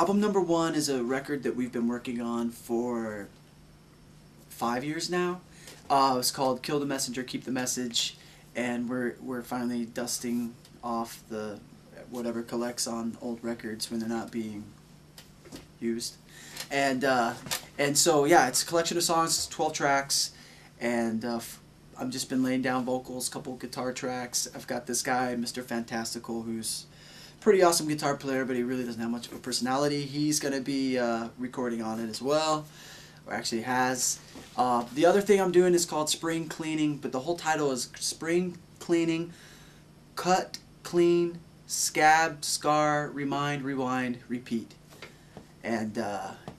album number 1 is a record that we've been working on for 5 years now. It's called Kill the Messenger, Keep the Message, and we're finally dusting off the whatever collects on old records when they're not being used. And so yeah, it's a collection of songs, it's 12 tracks, and I've just been laying down vocals, couple guitar tracks. I've got this guy, Mr. Fantastical, who's a pretty awesome guitar player, but he really doesn't have much of a personality. He's going to be recording on it as well, or actually has. The other thing I'm doing is called Spring Cleaning, but the whole title is Spring Cleaning, Cut, Clean, Scab, Scar, Remind, Rewind, Repeat. And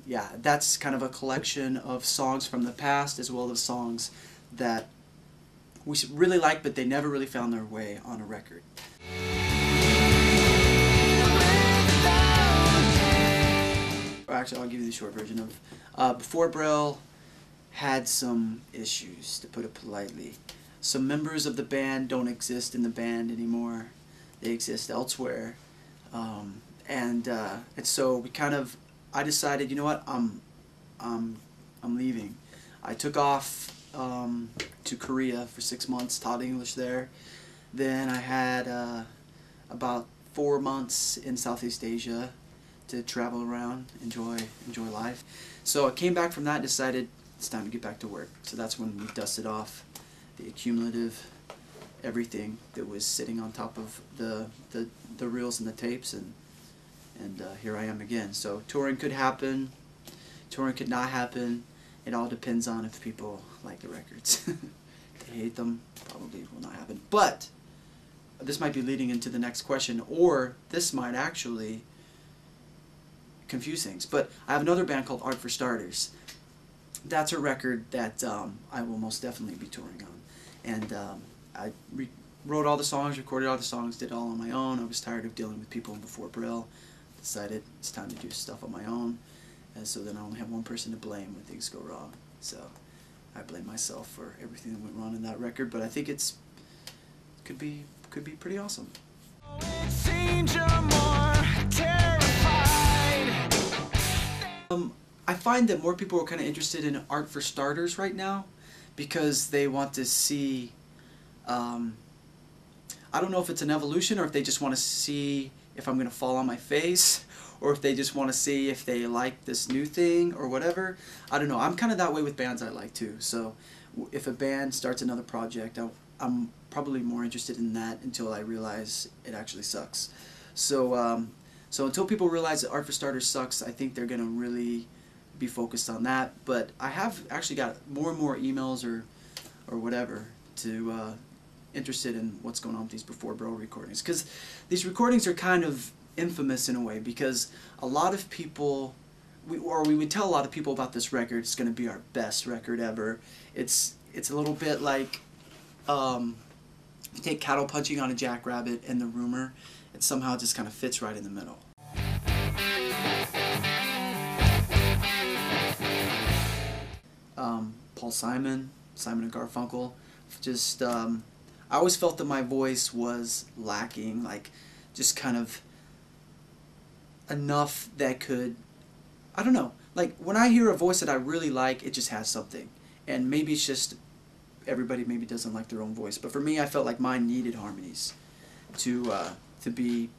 yeah, that's kind of a collection of songs from the past as well as songs that we really like, but they never really found their way on a record. Actually, I'll give you the short version of Before Braille had some issues, to put it politely. Some members of the band don't exist in the band anymore. They exist elsewhere. And so I decided, you know what, I'm leaving. I took off to Korea for 6 months, taught English there. Then I had about 4 months in Southeast Asia to travel around, enjoy life. So I came back from that and decided it's time to get back to work. So that's when we dusted off the accumulative everything that was sitting on top of the reels and the tapes, and here I am again. So touring could happen, touring could not happen. It all depends on if people like the records. If they hate them, probably will not happen. But this might be leading into the next question, or this might actually confuse things. But I have another band called Art for Starters. That's a record that I will most definitely be touring on. And I wrote all the songs, recorded all the songs, did it all on my own. I was tired of dealing with people Before Braille. Decided it's time to do stuff on my own. And so then I only have one person to blame when things go wrong. So I blame myself for everything that went wrong in that record, but I think could be pretty awesome. I find that more people are kind of interested in Art for Starters right now because they want to see, I don't know if it's an evolution or if they just want to see if I'm going to fall on my face, or if they just want to see if they like this new thing or whatever. I don't know. I'm kind of that way with bands I like too. So if a band starts another project, I'm probably more interested in that until I realize it actually sucks. So so until people realize that Art for Starters sucks, I think they're going to really be focused on that. But I have actually got more and more emails or whatever to interested in what's going on with these Before Braille recordings, because these recordings are kind of infamous in a way, because a lot of people, we would tell a lot of people about this record, it's going to be our best record ever. It's a little bit like you take cattle punching on a jackrabbit and the rumor, it somehow just kind of fits right in the middle. Paul Simon and Garfunkel, just I always felt that my voice was lacking, like just kind of enough that could, I don't know, like when I hear a voice that I really like, it just has something. And maybe it's just everybody maybe doesn't like their own voice, but for me I felt like mine needed harmonies to be,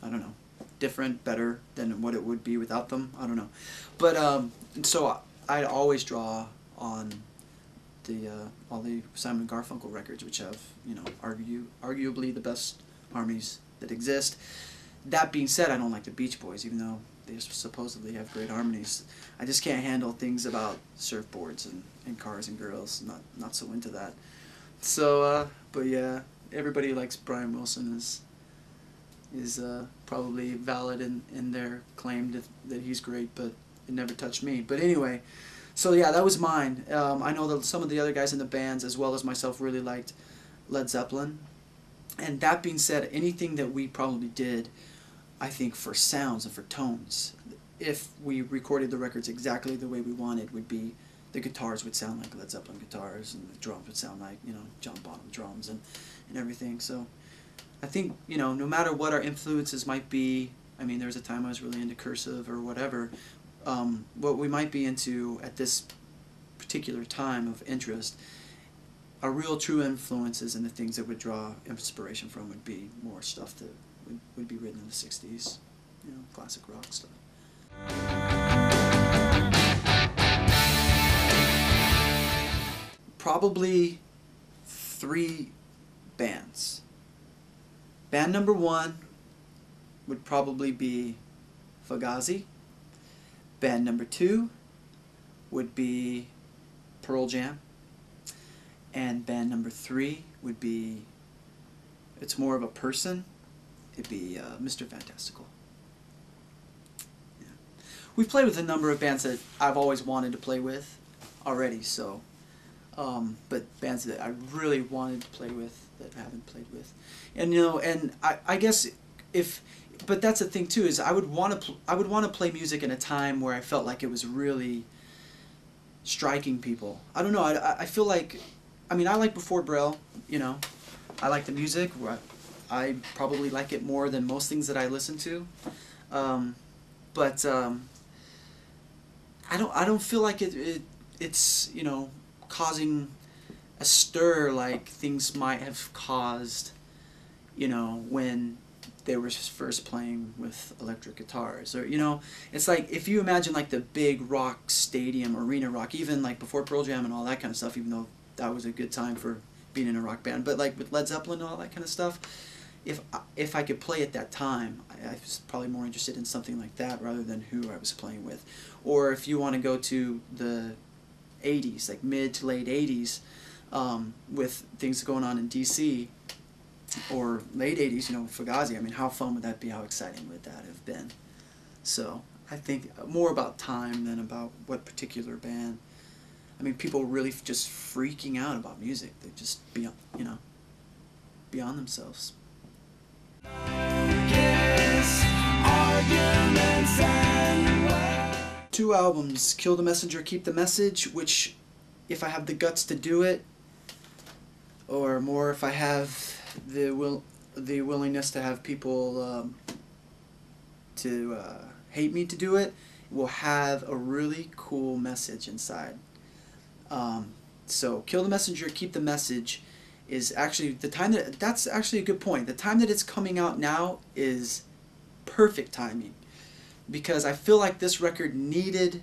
I don't know, different, better than what it would be without them. I don't know. But so I always draw on all the Simon & Garfunkel records, which have, you know, arguably the best harmonies that exist. That being said, I don't like the Beach Boys, even though they supposedly have great harmonies. I just can't handle things about surfboards and cars and girls. Not so into that. So, but yeah, everybody who likes Brian Wilson is probably valid in their claim that he's great, but it never touched me. But anyway. So yeah, that was mine. I know that some of the other guys in the bands, as well as myself, really liked Led Zeppelin. And that being said, anything that we probably did, I think for sounds and for tones, if we recorded the records exactly the way we wanted, would be the guitars would sound like Led Zeppelin guitars, and the drums would sound like, you know, John Bonham drums and everything. So I think, you know, no matter what our influences might be, I mean, there was a time I was really into cursive or whatever. What we might be into at this particular time of interest, our real true influences and the things that would draw inspiration from would be more stuff that would be written in the 60s, you know, classic rock stuff. Probably 3 bands. Band number 1 would probably be Fugazi. Band number 2 would be Pearl Jam. And band number 3 would be, it's more of a person, it'd be Mr. Fantastical. Yeah. We've played with a number of bands that I've always wanted to play with already, so but bands that I really wanted to play with that I haven't played with. And you know, and I guess but that's the thing too, is I would want to play music in a time where I felt like it was really striking people. I don't know, I feel like, I mean, I like Before Braille, you know, I like the music. I probably like it more than most things that I listen to, but I don't feel like it's, you know, causing a stir like things might have caused, you know, when they were first playing with electric guitars. Or, you know, it's like if you imagine like the big rock stadium, arena rock, even like before Pearl Jam and all that kind of stuff, even though that was a good time for being in a rock band, but like with Led Zeppelin and all that kind of stuff, if I could play at that time, I was probably more interested in something like that rather than who I was playing with. Or if you want to go to the 80s, like mid to late 80s, with things going on in DC, or late 80s, you know, with Fugazi, I mean, how fun would that be? How exciting would that have been? So I think more about time than about what particular band. I mean, people really just freaking out about music. They just beyond, you know, beyond themselves. Two albums, Kill the Messenger, Keep the Message, which, if I have the guts to do it, or more if I have the willingness to have people hate me to do it, will have a really cool message inside. So Kill the Messenger, Keep the Message is actually the time that's actually a good point. The time that it's coming out now is perfect timing, because I feel like this record needed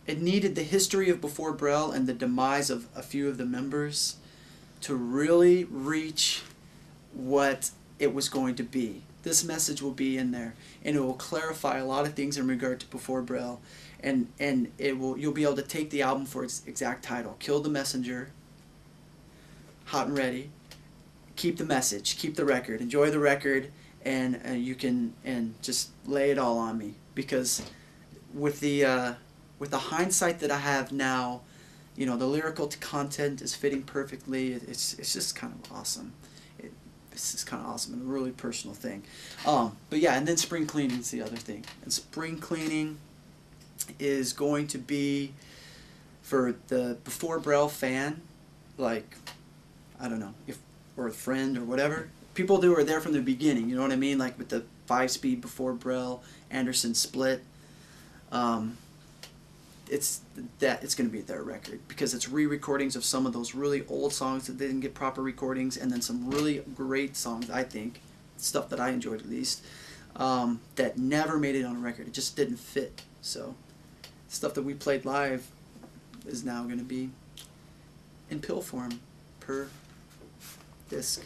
the history of Before Braille and the demise of a few of the members to really reach what it was going to be. This message will be in there, and it will clarify a lot of things in regard to Before Braille, and you'll be able to take the album for its exact title: Kill the Messenger, Hot and Ready, Keep the Message, keep the record, enjoy the record, and you can just lay it all on me, because with the hindsight that I have now, you know, the lyrical content is fitting perfectly. It's just kind of awesome. This is kind of awesome and a really personal thing. But yeah, and then Spring Cleaning is the other thing. And Spring Cleaning is going to be for the Before Braille fan, like, I don't know, or a friend or whatever. People who were there from the beginning, you know what I mean? Like with the 5-speed Before Braille Anderson split. It's going to be their record, because it's re-recordings of some of those really old songs that didn't get proper recordings, and then some really great songs, I think, stuff that I enjoyed at least, that never made it on a record. It just didn't fit. So stuff that we played live is now going to be in pill form per disc.